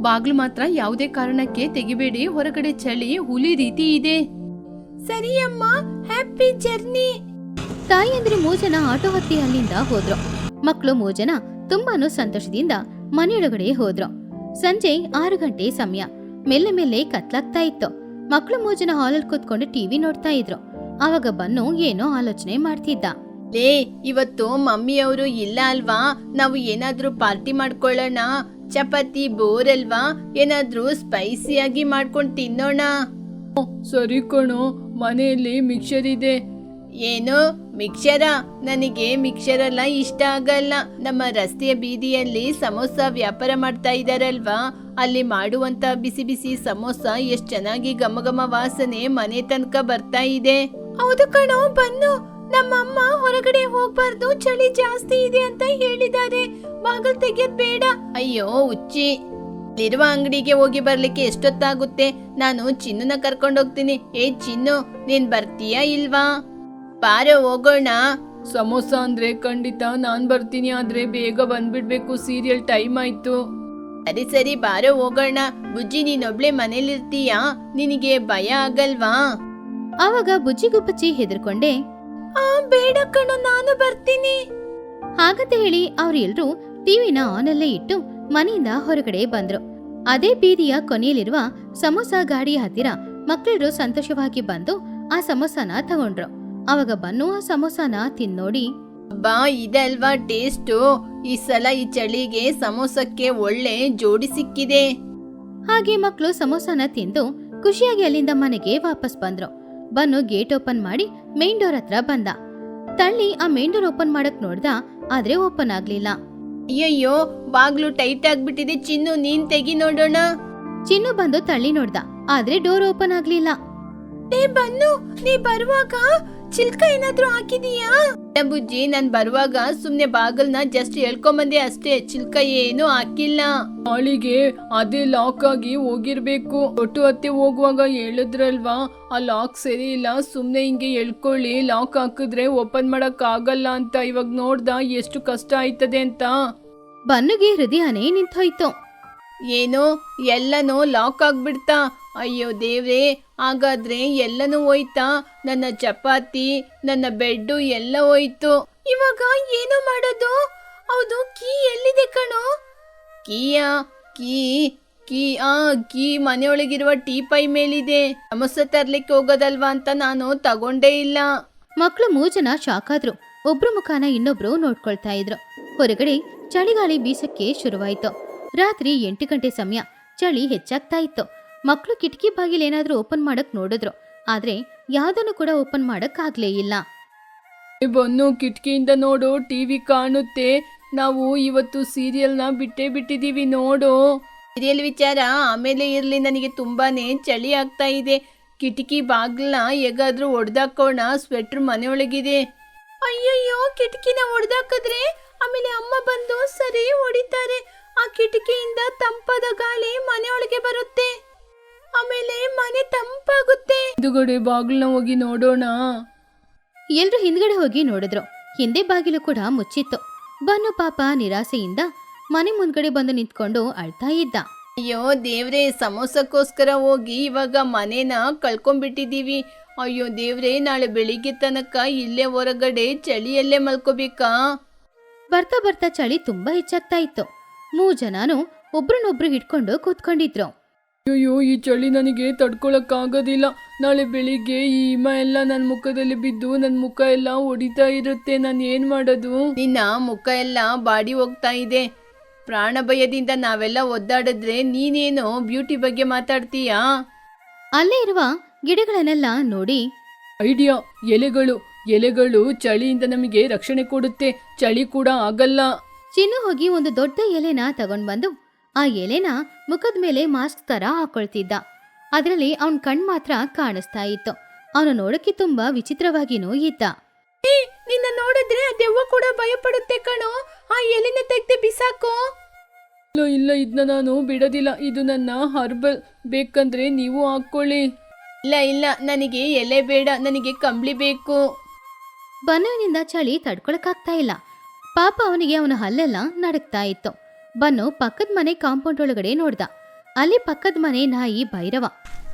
ಬಾಗ್ಲು ಮಾತ್ರ ಯಾವುದೇ ಕಾರಣಕ್ಕೆ ತೆಗಿಬೇಡಿ. ಹೊರಗಡೆ ಚಳಿ ಹುಲಿ ರೀತಿ ಇದೆ. ಸರಿ ಅಮ್ಮ, ಹ್ಯಾಪಿ ಜರ್ನಿ. ತಾಯಿಯಂದ್ರೆ 3 ಜನ ಆಟೋ ಹತ್ತಿ ಅಲ್ಲಿಂದ ಹೋದ್ರು. ಮಕ್ಕಳು 3 ಜನ ತುಂಬಾನು ಸಂತೋಷದಿಂದ ಮನೆಯೊಳಗಡೆ ಹೋದ್ರು. ಸಂಜೆ 6 ಗಂಟೆ ಸಮಯ. ಮೆಲ್ಲೆ ಮೆಲ್ಲೆ ಕತ್ಲಾಗ್ತಾ ಇತ್ತು. ಮಕ್ಕಳು 3 ಜನ ಹಾಲಲ್ಲಿ ಕೂತ್ಕೊಂಡು ಟಿವಿ ನೋಡ್ತಾ ಇದ್ರು. ಆವಾಗ ಬನ್ನು ಏನೋ ಆಲೋಚನೆ ಮಾಡ್ತಿದ್ದ. ಲೇ, ಇವತ್ತು ಮಮ್ಮಿಯವರು ಇಲ್ಲ ಅಲ್ವಾ? ನಾವು ಏನಾದ್ರೂ ಪಾರ್ಟಿ ಮಾಡ್ಕೊಳ್ಳೋಣ. ಚಪಾತಿ ಬೋರ್ ಅಲ್ವಾ? ಏನಾದ್ರೂ ಸ್ಪೈಸಿಯಾಗಿ ಮಾಡ್ಕೊಂಡು ತಿನ್ನೋಣ. ಸರಿ ಕಣೋ, ಮನೆಯಲ್ಲಿ ಮಿಕ್ಸರ್ ಇದೆ. ಏನು ಮಿಕ್ಸರ? ನನಗೆ ಮಿಕ್ಸರ್ ಎಲ್ಲ ಇಷ್ಟ ಆಗಲ್ಲ. ನಮ್ಮ ರಸ್ತೆಯ ಬೀದಿಯಲ್ಲಿ ಸಮೋಸ ವ್ಯಾಪಾರ ಮಾಡ್ತಾ ಇದಾರಲ್ವಾ, ಅಲ್ಲಿ ಮಾಡುವಂತ ಬಿಸಿ ಬಿಸಿ ಸಮೋಸ ಎಷ್ಟ್ ಚೆನ್ನಾಗಿ ಘಮ ಘಮ ವಾಸನೆ ಮನೆ ತನಕ ಬರ್ತಾ ಇದೆ. ಹೌದು ಕಣೋ ಬನ್ನು, ನಮ್ಮಮ್ಮ ಹೊರಗಡೆ ಹೋಗ್ಬಾರ್ದು, ಚಳಿ ಜಾಸ್ತಿ ಇದೆ ಅಂತ ಹೇಳಿದ್ದಾರೆ. ಬಾಗಲ್ ತೆಗೆಯೋದ್ ಬೇಡ. ಅಯ್ಯೋ ಹುಚ್ಚಿ, ಇರುವ ಅಂಗಡಿಗೆ ಹೋಗಿ ಬರ್ಲಿಕ್ಕೆ ಎಷ್ಟೊತ್ತಾಗುತ್ತೆ? ನಾನು ಚಿನ್ನನ ಕರ್ಕೊಂಡು ಹೋಗ್ತೀನಿ. ಏ ಚಿನ್ನು, ನೀನ್ ಬರ್ತೀಯಾ ಇಲ್ವಾ? ಬಾರೋ ಹೋಗೋಣ. ಸಮೋಸ ಅಂದ್ರೆ ಖಂಡಿತ ನಾನ್ ಬರ್ತೀನಿ, ಆದ್ರೆ ಬೇಗ ಬಂದ್ಬಿಡ್ಬೇಕು, ಸೀರಿಯಲ್ ಟೈಮ್ ಆಯ್ತು. ಸರಿ ಸರಿ, ಬಾರೋ ಹೋಗೋಣ. ಬುಜ್ಜಿ, ನೀನೊಬ್ಳೆ ಮನೇಲಿರ್ತೀಯಾ? ನಿನಗೆ ಭಯ ಆಗಲ್ವಾ? ಆವಾಗ ಬುಜ್ಜಿಗುಬ್ಬಚ್ಚಿ ಹೆದರ್ಕೊಂಡೆ, ಬೇಡ ಕಣೋ, ನಾನು ಬರ್ತೀನಿ. ಹಾಗಂತ ಹೇಳಿ ಅವ್ರೆಲ್ರೂ ಟಿವಿನ ಆನಲ್ಲೇ ಇಟ್ಟು ಮನೆಯಿಂದ ಹೊರಗಡೆ ಬಂದ್ರು. ಅದೇ ಬೀದಿಯ ಕೊನೆಯಲ್ಲಿರುವ ಸಮೋಸ ಗಾಡಿಯ ಹತ್ತಿರ ಮಕ್ಕಳೆಲ್ಲರೂ ಸಂತೋಷವಾಗಿ ಬಂದು ಆ ಸಮೋಸನ ತಗೊಂಡ್ರು. ಅವಾಗ ಬನ್ನು ಆ ಸಮೋಸನ ತಿನ್ನೋಡಿ, ಬಾ, ಇದಲ್ವಾ ಟೇಸ್ಟು? ಈ ಸಲ ಈ ಚಳಿಗೆ ಸಮೋಸಕ್ಕೆ ಒಳ್ಳೆ ಜೋಡಿ ಸಿಕ್ಕಿದೆ. ಹಾಗೆ ಮಕ್ಕಳು ಸಮೋಸನ ತಿಂದು ಖುಷಿಯಾಗಿ ಅಲ್ಲಿಂದ ಮನೆಗೆ ವಾಪಸ್ ಬಂದ್ರು. ಬನ್ನು ಗೇಟ್ ಓಪನ್ ಮಾಡಿ ಮೇನ್ ಡೋರ್ ಹತ್ರ ಬಂದ. ತಳ್ಳಿ ಆ ಮೇನ್ ಡೋರ್ ಓಪನ್ ಮಾಡಕ್ ನೋಡ್ದ, ಆದ್ರೆ ಓಪನ್ ಆಗ್ಲಿಲ್ಲ. ಅಯ್ಯಯ್ಯೋ, ಬಾಗ್ಲು ಟೈಟ್ ಆಗ್ಬಿಟ್ಟಿದೆ. ಚಿನ್ನು, ನೀನ್ ತೆಗಿ ನೋಡೋಣ. ಚಿನ್ನು ಬಂದು ತಳ್ಳಿ ನೋಡ್ದ, ಆದ್ರೆ ಡೋರ್ ಓಪನ್ ಆಗ್ಲಿಲ್ಲ. ಏ ಬನ್ನು, ನೀ ಬರುವಾಗ ಚಿಲ್ಕ ಏನಾದ್ರೂ ಹಾಕಿದೀಯಾ? ಬುಜ್ಜಿ, ನಾನ್ ಬರುವಾಗ ಸುಮ್ನೆ ಬಾಗಲ್ನ ಜಸ್ಟ್ ಹೇಳ್ಕೊಂಬಂದೆ ಅಷ್ಟೇ, ಚಿಲ್ಕ ಏನು ಹಾಕಿಲ್ಲ. ನಾಳಿಗೆ ಅದೇ ಲಾಕ್ ಆಗಿ ಹೋಗಿರ್ಬೇಕು. ಒಟ್ಟು ಹತ್ತಿ ಹೋಗುವಾಗ ಹೇಳಿದ್ರಲ್ವಾ, ಆ ಲಾಕ್ ಸರಿ ಇಲ್ಲ, ಸುಮ್ನೆ ಹಿಂಗೆ ಎಳ್ಕೊಳ್ಳಿ, ಲಾಕ್ ಹಾಕಿದ್ರೆ ಓಪನ್ ಮಾಡಕ್ ಆಗಲ್ಲ ಅಂತ. ಇವಾಗ ನೋಡ್ದ ಎಷ್ಟು ಕಷ್ಟ ಆಯ್ತದೆ ಅಂತ. ಬನ್ನುಗೆ ಹೃದಯನೇ ನಿಂತೋಯ್ತು. ಏನೋ ಎಲ್ಲನೂ ಲಾಕ್ ಆಗ್ಬಿಡ್ತಾ? ಅಯ್ಯೋ ದೇವ್ರೇ, ಹಾಗಾದ್ರೆ ಎಲ್ಲನೂ ಹೋಯ್ತಾ? ನನ್ನ ಚಪಾತಿ, ನನ್ನ ಬೆಡ್ಡು ಎಲ್ಲ ಹೋಯ್ತು. ಇವಾಗ ಏನು ಮಾಡೋದು? ಹೌದು, ಕೀ ಎಲ್ಲಿದೆ ಕಣೋ? ಕೀಯಾ? ಕೀ ಮನೆಯೊಳಗಿರುವ ಟೀಪೈ ಮೇಲಿದೆ. ಸಮೋಸ ತರ್ಲಿಕ್ಕೆ ಹೋಗೋದಲ್ವಾ ಅಂತ ನಾನು ತಗೊಂಡೇ ಇಲ್ಲ. ಮಕ್ಕಳು 3 ಜನ ಶಾಕ್ ಆದ್ರು. ಒಬ್ರು ಮುಖಾನ ಇನ್ನೊಬ್ರು ನೋಡ್ಕೊಳ್ತಾ ಇದ್ರು. ಹೊರಗಡೆ ಚಳಿಗಾಳಿ ಬೀಸಕ್ಕೆ ಶುರುವಾಯ್ತು. ರಾತ್ರಿ 8 ಗಂಟೆ ಸಮಯ. ಚಳಿ ಹೆಚ್ಚಾಗ್ತಾ ಇತ್ತು. ಮಕ್ಕಳು ಕಿಟಕಿ ಬಾಗಿಲೇನಾದ್ರೂ ಓಪನ್ ಮಾಡಕ್ ನೋಡಿದ್ರು, ಆದ್ರೆ ಯಾವ್ದನ್ನು ಕೂಡ ಓಪನ್ ಮಾಡಕ್ ಆಗ್ಲೇ ಇಲ್ಲ. ಬನ್ನು, ಕಿಟಕಿಯಿಂದ ನೋಡು, ಟಿವಿ ಕಾಣುತ್ತೆ. ನಾವು ಇವತ್ತು ಸೀರಿಯಲ್ನ ಬಿಟ್ಟಿದೀವಿ ನೋಡು. ಸೀರಿಯಲ್ ವಿಚಾರ ಆಮೇಲೆ ಇರ್ಲಿ, ನನಗೆ ತುಂಬಾನೇ ಚಳಿ ಆಗ್ತಾ ಇದೆ. ಕಿಟಕಿ ಬಾಗ್ಲನ್ನ ಹೇಗಾದ್ರೂ ಒಡ್ದಾಕೋಣ, ಸ್ವೆಟ್ರ್ ಮನೆಯೊಳಗಿದೆ. ಅಯ್ಯಯ್ಯೋ, ಕಿಟಕಿನ ಒಡ್ದಾಕಿದ್ರೆ ಆಮೇಲೆ ಅಮ್ಮ ಬಂದು ಸರಿ ಹೊಡಿತಾರೆ. ಆ ಕಿಟಕಿಯಿಂದ ತಂಪಾದ ಗಾಳಿ ಮನೆಯೊಳಗೆ ಬರುತ್ತೆ, ಆಮೇಲೆ ಮನೆ ತಂಪಾಗುತ್ತೆ. ಹಿಂದುಗಡೆ ಬಾಗಿಲನ್ನ ಹೋಗಿ ನೋಡೋಣ. ಎಲ್ರು ಹಿಂದ್ಗಡೆ ಹೋಗಿ ನೋಡಿದ್ರು. ಹಿಂದೆ ಬಾಗಿಲು ಕೂಡ ಮುಚ್ಚಿತ್ತು. ಬನ್ನು ಪಾಪ ನಿರಾಸೆಯಿಂದ ಮನೆ ಮುಂದ್ಗಡೆ ಬಂದು ನಿಂತ್ಕೊಂಡು ಅಳ್ತಾ ಇದ್ದ. ಅಯ್ಯೋ ದೇವ್ರೆ, ಸಮೋಸಕ್ಕೋಸ್ಕರ ಹೋಗಿ ಇವಾಗ ಮನೇನ ಕಳ್ಕೊಂಡ್ಬಿಟ್ಟಿದೀವಿ. ಅಯ್ಯೋ ದೇವ್ರೆ, ನಾಳೆ ಬೆಳಿಗ್ಗೆ ತನಕ ಇಲ್ಲೇ ಹೊರಗಡೆ ಚಳಿಯಲ್ಲೇ ಮಲ್ಕೋಬೇಕಾ? ಬರ್ತಾ ಬರ್ತಾ ಚಳಿ ತುಂಬಾ ಹೆಚ್ಚಾಗ್ತಾ ಇತ್ತು. 3 ಜನನು ಒಬ್ರನ್ನೊಬ್ರು ಹಿಡ್ಕೊಂಡು ಕೂತ್ಕೊಂಡಿದ್ರು. ಅಯ್ಯೋ, ಈ ಚಳಿ ನನಗೆ ತಡ್ಕೊಳಕ್ಕಾಗೋದಿಲ್ಲ. ನಾಳೆ ಬೆಳಿಗ್ಗೆ ಈ ಹಿಮ ಎಲ್ಲ ನನ್ನ ಮುಖದಲ್ಲಿ ಬಿದ್ದು ನನ್ನ ಮುಖ ಎಲ್ಲ ಹೊಡಿತಾ ಇರುತ್ತೆ. ನಾನು ಏನು ಮಾಡೋದು? ನಿನ್ನ ಮುಖ ಎಲ್ಲ ಬಾಡಿ ಹೋಗ್ತಾ ಇದೆ. ಪ್ರಾಣ ಭಯದಿಂದ ನಾವೆಲ್ಲ ಒದ್ದಾಡಿದ್ರೆ ನೀನೇನು ಬ್ಯೂಟಿ ಬಗ್ಗೆ ಮಾತಾಡ್ತೀಯಾ? ಅಲ್ಲೇ ಇರುವ ಗಿಡಗಳನ್ನೆಲ್ಲ ನೋಡಿ, ಐಡಿಯಾ, ಎಲೆಗಳು ಚಳಿಯಿಂದ ನಮಗೆ ರಕ್ಷಣೆ ಕೊಡುತ್ತೆ. ಚಳಿ ಕೂಡ ಆಗಲ್ಲ. ಚಿನ್ನು ಹೋಗಿ ಒಂದು ದೊಡ್ಡ ಎಲೆನ ತಗೊಂಡ್ಬಂದು ಆ ಎಲೆನ ಮುಖದ ಮೇಲೆ ಮಾಸ್ಕ್ ತರ ಹಾಕೊಳ್ತಿದ್ದ. ಅದರಲ್ಲಿ ಅವನ್ ಕಣ್ ಮಾತ್ರ ಕಾಣಿಸ್ತಾ ಇತ್ತು. ಅವನು ನೋಡಕ್ಕೆ ತುಂಬಾ ವಿಚಿತ್ರವಾಗಿನೂ ಇದ್ದ. ನಿನ್ನ ನೋಡಿದ್ರೆ ಆ ದೆವ್ವ ಕೂಡ ಭಯ ಪಡುತ್ತೆ ಕಣೋ. ಆ ಎಲೆನ ತೆಗ್ದು ಬಿಸಾಕೋ. ಇಲ್ಲ, ಇದನ್ನ ನಾನು ಬಿಡೋದಿಲ್ಲ. ಇದು ನನ್ನ ಹರ್ಬಲ್. ಬೇಕಂದ್ರೆ ನೀವು ಹಾಕೊಳ್ಳಿ. ಇಲ್ಲ, ನನಗೆ ಎಲೆ ಬೇಡ, ನನಗೆ ಕಂಬಳಿ ಬೇಕು. ಬನ್ನುವಿನಿಂದ ಚಳಿ ತಡ್ಕೊಳಕ್ಕಾಗ್ತಾ ಇಲ್ಲ. ಪಾಪ ಅವನಿಗೆ ಅವನ ಹಲ್ಲೆಲ್ಲ ನಡಕ್ತಾ ಇತ್ತು. ಬನ್ನು ಪಕ್ಕದ ಮನೆ ಕಾಂಪೌಂಡ್ ಒಳಗಡೆ ನೋಡ್ದ. ಅಲ್ಲಿ ಪಕ್ಕದ ಮನೆ ನಾಯಿ ಭೈರವ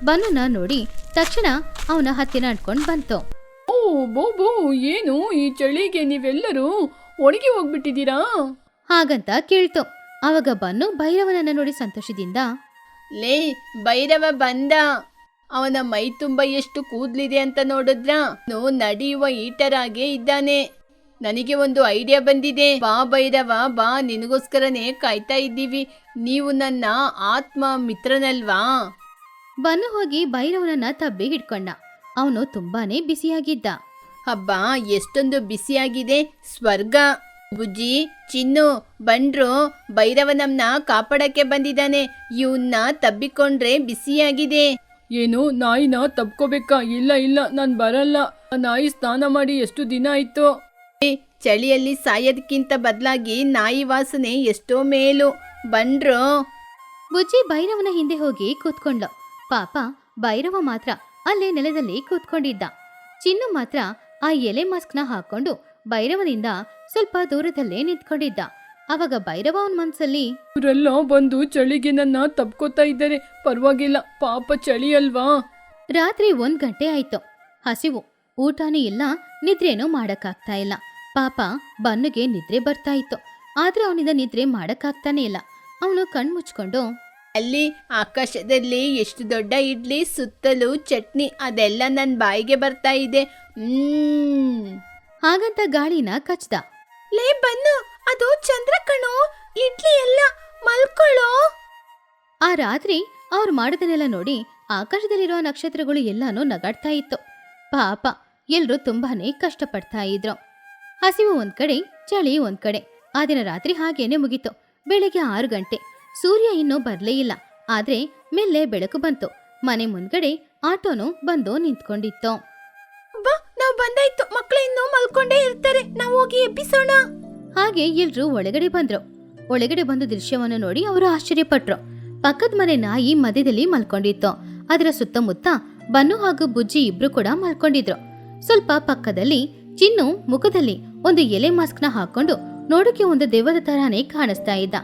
ಬನ್ನುನ ನೋಡಿ ತಕ್ಷಣ ಅವನ ಹತ್ತಿರ ಅಡ್ಕೊಂಡ್ ಬಂತು. ಓ ಬೋಬೋ, ಏನು ಈ ಚಳಿಗೆ ನೀವೆಲ್ಲರೂ ಒಣಗಿ ಹೋಗ್ಬಿಟ್ಟಿದ್ದೀರಾ? ಹಾಗಂತ ಕೇಳ್ತು. ಆವಾಗ ಬನ್ನು ಭೈರವನನ್ನ ನೋಡಿ ಸಂತೋಷದಿಂದ, ಲೇ ಭೈರವ ಬಂದ. ಅವನ ಮೈ ತುಂಬ ಎಷ್ಟು ಕೂದ್ಲಿದೆ ಅಂತ ನೋಡಿದ್ರ? ನಡೆಯುವ ಈಟರಾಗೆ ಇದ್ದಾನೆ. ನನಗೆ ಒಂದು ಐಡಿಯಾ ಬಂದಿದೆ. ಬಾ ಭೈರವ ಬಾ, ನಿನಗೋಸ್ಕರನೇ ಕಾಯ್ತಾ ಇದ್ದೀವಿ. ನೀವು ನನ್ನ ಆತ್ಮ ಮಿತ್ರನಲ್ವಾ? ಬನ್ನು ಹೋಗಿ ಭೈರವನನ್ನ ತಬ್ಬಿ ಹಿಡ್ಕೊಂಡ. ಅವನು ತುಂಬಾನೇ ಬಿಸಿಯಾಗಿದ್ದ. ಹಬ್ಬ, ಎಷ್ಟೊಂದು ಬಿಸಿಯಾಗಿದೆ. ಸ್ವರ್ಗ. ಬುಜ್ಜಿ, ಚಿನ್ನು, ಬಂಡ್ರು, ಭೈರವ ನಮ್ನ ಕಾಪಾಡಕ್ಕೆ ಬಂದಿದ್ದಾನೆ. ಇವನ್ನ ತಬ್ಬಿಕೊಂಡ್ರೆ ಬಿಸಿಯಾಗಿದೆ. ಏನು, ನಾಯಿನ ತಪ್ಕೋಬೇಕಾ? ಇಲ್ಲ, ನಾನ್ ಬರಲ್ಲ. ನಾಯಿ ಸ್ನಾನ ಮಾಡಿ ಎಷ್ಟು ದಿನ ಆಯ್ತು. ಚಳಿಯಲ್ಲಿ ಸಾಯೋದಕ್ಕಿಂತ ಬದಲಾಗಿ ನಾಯಿ ವಾಸನೆ ಎಷ್ಟೋ ಮೇಲು. ಬಂಡ್ರು. ಬುಜ್ಜಿ ಭೈರವನ ಹಿಂದೆ ಹೋಗಿ ಕೂತ್ಕೊಂಡ್ಲು. ಪಾಪ ಭೈರವ ಮಾತ್ರ ಅಲ್ಲೇ ನೆಲದಲ್ಲಿ ಕೂತ್ಕೊಂಡಿದ್ದ. ಚಿನ್ನು ಮಾತ್ರ ಆ ಎಲೆ ಮಾಸ್ಕ್ನ ಹಾಕೊಂಡು ಭೈರವನಿಂದ ಸ್ವಲ್ಪ ದೂರದಲ್ಲೇ ನಿಂತ್ಕೊಂಡಿದ್ದ. ಅವಾಗ ಭೈರವ ಅವನ ಮನ್ಸಲ್ಲಿ, ಇವರೆಲ್ಲ ಬಂದು ಚಳಿಗೆ ನನ್ನ ತಪ್ಕೋತಾ ಇದ್ದಾರೆ. ಪರವಾಗಿಲ್ಲ, ಪಾಪ ಚಳಿ ಅಲ್ವಾ. ರಾತ್ರಿ 1 ಗಂಟೆ ಆಯ್ತು. ಹಸಿವು, ಊಟನೂ ಇಲ್ಲ, ನಿದ್ರೇನೂ ಮಾಡಕ್ಕಾಗ್ತಾ ಇಲ್ಲ. ಪಾಪ ಬನ್ನುಗೆ ನಿದ್ರೆ ಬರ್ತಾ ಇತ್ತು. ಆದ್ರೆ ಅವನಿಂದ ನಿದ್ರೆ ಮಾಡಕ್ಕಾಗ್ತಾನೆ ಇಲ್ಲ. ಅವನು ಕಣ್ಮುಚ್ಕೊಂಡು, ಅಲ್ಲಿ ಆಕಾಶದಲ್ಲಿ ಎಷ್ಟು ದೊಡ್ಡ ಇಡ್ಲಿ, ಸುತ್ತಲೂ ಚಟ್ನಿ, ಅದೆಲ್ಲ ನನ್ನ ಬಾಯಿಗೆ ಬರ್ತಾ ಇದೆ. ಹಾಗಂತ ಗಾಳಿನ ಕಚ್ದ. ಲೇ ಬನ್ನು, ಅದು ಚಂದ್ರ ಕಣೋ, ಇಡ್ಲಿ ಎಲ್ಲ, ಮಲ್ಕೊಳ್ಳೋ. ಆ ರಾತ್ರಿ ಅವ್ರು ಮಾಡೋದನ್ನೆಲ್ಲ ನೋಡಿ ಆಕಾಶದಲ್ಲಿರೋ ನಕ್ಷತ್ರಗಳು ಎಲ್ಲಾನು ನಗಾಡ್ತಾ ಇತ್ತು. ಪಾಪ ಎಲ್ರೂ ತುಂಬಾನೇ ಕಷ್ಟಪಡ್ತಾ ಇದ್ರು. ಹಸಿವು ಒಂದ್ ಕಡೆ, ಚಳಿ ಒಂದ್ ಕಡೆ. ಆ ದಿನ ರಾತ್ರಿ ಹಾಗೇನೆ ಮುಗೀತು. ಬೆಳಿಗ್ಗೆ 6 ಗಂಟೆ. ಸೂರ್ಯ ಇನ್ನೂ ಬರ್ಲೇ ಇಲ್ಲ. ಆದ್ರೆ ಮೆಲ್ಲೆ ಬೆಳಕು ಬಂತು. ಮನೆ ಮುಂದ್ಗಡೆ ಆಟೋನು ಬಂದು ನಿಂತ್ಕೊಂಡಿತ್ತು. ಬಾ, ನಾವು ಬಂದಾಯ್ತು. ಮಕ್ಕಳು ಇನ್ನೂ ಮಲ್ಕೊಂಡೇ ಇರ್ತಾರೆ, ನಾವು ಹೋಗಿ ಎಬ್ಬಿಸೋಣ. ಹಾಗೆ ಎಲ್ರೂ ಒಳಗಡೆ ಬಂದ್ರು. ಒಳಗಡೆ ಬಂದ ದೃಶ್ಯವನ್ನು ನೋಡಿ ಅವರು ಆಶ್ಚರ್ಯಪಟ್ರು. ಪಕ್ಕದ ಮನೆ ನಾಯಿ ಮಧ್ಯದಲ್ಲಿ ಮಲ್ಕೊಂಡಿತ್ತು. ಅದರ ಸುತ್ತಮುತ್ತ ಬನ್ನು ಹಾಗೂ ಬುಜ್ಜಿ ಇಬ್ರು ಕೂಡ ಮಲ್ಕೊಂಡಿದ್ರು. ಸ್ವಲ್ಪ ಪಕ್ಕದಲ್ಲಿ ಚಿನ್ನು ಮುಖದಲ್ಲಿ ಒಂದು ಎಲೆ ಮಾಸ್ಕ್ನ ಹಾಕೊಂಡು ನೋಡಕ್ಕೆ ಒಂದು ದೆವ್ವದ ತರಾನೇ ಕಾಣಿಸ್ತಾ ಇದ್ದ.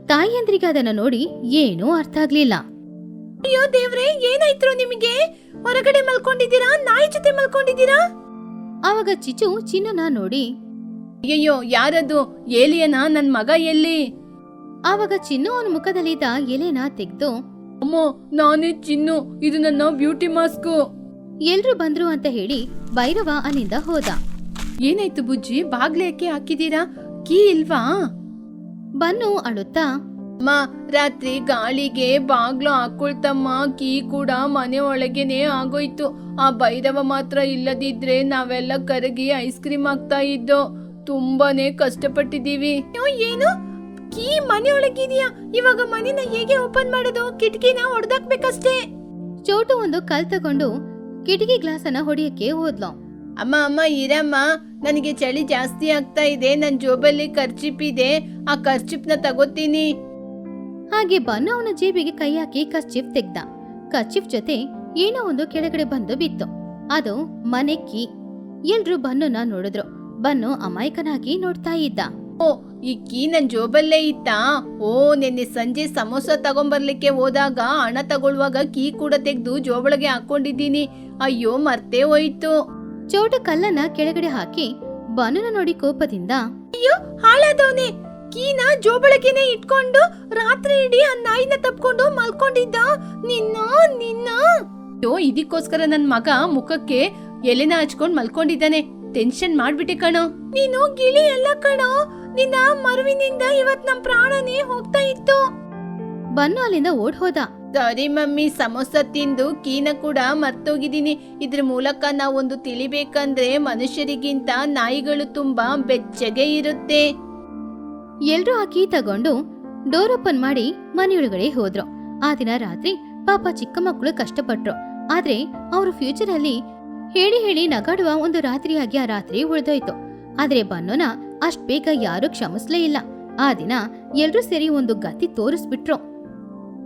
ತಾಯಿಯಂದ್ರಿಗೆ ಅದನ್ನ ನೋಡಿ ಏನೂ ಅರ್ಥ ಆಗ್ಲಿಲ್ಲ. ಅಯ್ಯೋ ದೇವ್ರೆ, ಏನಾಯ್ತು ನಿಮಗೆ? ಹೊರಗಡೆ ಮಲ್ಕೊಂಡಿದ್ದೀರಾ? ನಾಯಿ ಜೊತೆ ಮಲ್ಕೊಂಡಿದ್ದೀರಾ? ಆವಾಗ ಚಿಚು ಚಿನ್ನನ ನೋಡಿ, ಅಯ್ಯಯ್ಯೋ, ಯಾರದು? ಏಲಿಯನ? ನನ್ ಮಗ ಎಲ್ಲಿ? ಆವಾಗ ಚಿನ್ನು ಅವನ ಮುಖದಲ್ಲಿದ್ದ ಎಲೆನ ತೆಗೆದು, ಅಮ್ಮ, ನಾನೇ ಚಿನ್ನು. ಇದು ನನ್ನ ಬ್ಯೂಟಿ ಮಾಸ್ಕು. ಎಲ್ರು ಬಂದ್ರು ಅಂತ ಹೇಳಿ ಭೈರವ ಅಲ್ಲಿಂದ ಹೋದ. ಏನಾಯ್ತು ಬುಜ್ಜಿ? ಬಾಗ್ಲೇಕೆ ಹಾಕಿದೀರಾ? ಕೀ ಇಲ್ವಾ? ಬನ್ನು ಅಳುತ್ತಾ, ಅಮ್ಮ, ರಾತ್ರಿ ಗಾಳಿಗೆ ಬಾಗ್ಲು ಹಾಕೊಳ್ತಮ್ಮ. ಕೀ ಕೂಡ ಮನೆ ಒಳಗೇನೆ ಆಗೋಯ್ತು. ಆ ಭೈರವ ಮಾತ್ರ ಇಲ್ಲದಿದ್ರೆ ನಾವೆಲ್ಲ ಕರಗಿ ಐಸ್ ಕ್ರೀಮ್ ಆಗ್ತಾ ಇದ್ದೋ. ತುಂಬಾನೇ ಕಷ್ಟಪಟ್ಟಿದೀವಿ. ಏನು? ಕೀ ಮನೆ ಒಳಗಿದ್ಯಾ? ಇವಾಗ ಮನೆನ ಹೇಗೆ ಓಪನ್ ಮಾಡೋದು? ಕಿಟಕಿನ ಹೊಡೆದಾಕ್ಬೇಕಷ್ಟೇ. ಚೋಟು ಒಂದು ಕಲ್ ತಗೊಂಡು ಕಿಟಕಿ ಗ್ಲಾಸ್ ಅನ್ನ ಹೊಡೆಯಕ್ಕೆ ಹೋದ್ಲು. ಅಮ್ಮ ಇರಮ್ಮ, ನನಗೆ ಚಳಿ ಜಾಸ್ತಿ ಆಗ್ತಾ ಇದೆ. ನನ್ ಜೋಬಲ್ಲಿ ಕರ್ಚಿಪ್ ಇದೆ, ಆ ಕರ್ಚಿಪ್ನ ತಗೋತೀನಿ. ಹಾಗೆ ಬನ್ನು ಅವನ ಜೇಬಿಗೆ ಕೈ ಹಾಕಿ ಕರ್ಚಿಫ್ ತೆಗ್ದ. ಕರ್ಚಿಫ್ ಜೊತೆ ಏನೋ ಒಂದು ಕೆಳಗಡೆ ಬಂದು ಬಿತ್ತು. ಅದು ಮನೆ ಕೀ. ಎಲ್ರು ಬನ್ನುನ ನೋಡಿದ್ರು. ಬನ್ನು ಅಮಾಯಕನಾಗಿ ನೋಡ್ತಾ ಇದ್ದ. ಓ, ಈ ಕೀ ನನ್ ಜೋಬಲ್ಲೇ ಇತ್ತಾ? ಓ, ನಿನ್ನೆ ಸಂಜೆ ಸಮೋಸ ತಗೊಂಬರ್ಲಿಕ್ಕೆ ಹೋದಾಗ ಹಣ ತಗೊಳ್ಳುವಾಗ ಕೀ ಕೂಡ ತೆಗೆದು ಜೋಬೊಳಗೆ ಹಾಕೊಂಡಿದ್ದೀನಿ. ಅಯ್ಯೋ, ಮರ್ತೇ ಹೋಯ್ತು. ಚೋಟು ಕಲ್ಲನ್ನ ಕೆಳಗಡೆ ಹಾಕಿ ಬನ್ನನ ನೋಡಿ ಕೋಪದಿಂದ, ಅಯ್ಯೋ, ಹಾಳಾದವನೇ, ಕೀನ ಜೋಬೊಳಗೆನೆ ಇಟ್ಕೊಂಡು ರಾತ್ರಿ ಇಡೀ ಆ ನಾಯಿನ ತಪ್ಕೊಂಡು ಮಲ್ಕೊಂಡಿದ್ದ. ನಿನ್ನ ಅಯ್ಯೋ, ಇದಕ್ಕೋಸ್ಕರ ನನ್ ಮಗ ಮುಖಕ್ಕೆ ಎಲೆನ ಹಚ್ಕೊಂಡ್ ಮಲ್ಕೊಂಡಿದ್ದಾನೆ. ಟೆನ್ಷನ್ ಮಾಡ್ಬಿಟ್ಟೆ ಕಣೋ. ನೀನು ಗಿಳಿ ಎಲ್ಲ ಕಣೋ, ನಿನ್ನ ಮರುವಿನಿಂದ ಇವತ್ ನಮ್ ಪ್ರಾಣನೇ ಹೋಗ್ತಾ ಇತ್ತು. ಬನ್ನು ಅಲ್ಲಿಂದ ಓಡ್ ಹೋದ. ಸಾರಿ ಮಮ್ಮಿ, ಸಮೋಸ ತಿಂದು ಕೀನ ಕೂಡ ಮರ್ತೋಗಿದ್ದೀನಿ. ಇದ್ರ ಮೂಲಕ ನಾವೊಂದು ತಿಳಿಬೇಕಂದ್ರೆ ಮನುಷ್ಯರಿಗಿಂತ ನಾಯಿಗಳು ತುಂಬಾ ಬೆಚ್ಚಗೆ ಇರುತ್ತೆ. ಎಲ್ರೂ ಆ ಕೀ ತಗೊಂಡು ಡೋರ್ ಓಪನ್ ಮಾಡಿ ಮನೆಯೊಳಗಡೆ ಹೋದ್ರು. ಆ ದಿನ ರಾತ್ರಿ ಪಾಪ ಚಿಕ್ಕ ಮಕ್ಕಳು ಕಷ್ಟಪಟ್ರು. ಆದ್ರೆ ಅವರು ಫ್ಯೂಚರ್ ಅಲ್ಲಿ ಹೇಳಿ ಹೇಳಿ ನಗಾಡುವ ಒಂದು ರಾತ್ರಿಯಾಗಿ ಆ ರಾತ್ರಿ ಉಳಿದೋಯ್ತು. ಆದ್ರೆ ಬನ್ನೋನ ಅಷ್ಟ್ ಬೇಗ ಯಾರು ಕ್ಷಮಿಸ್ಲೇ ಇಲ್ಲ. ಆ ದಿನ ಎಲ್ರೂ ಸೇರಿ ಒಂದು ಗತಿ ತೋರಿಸ್ಬಿಟ್ರು.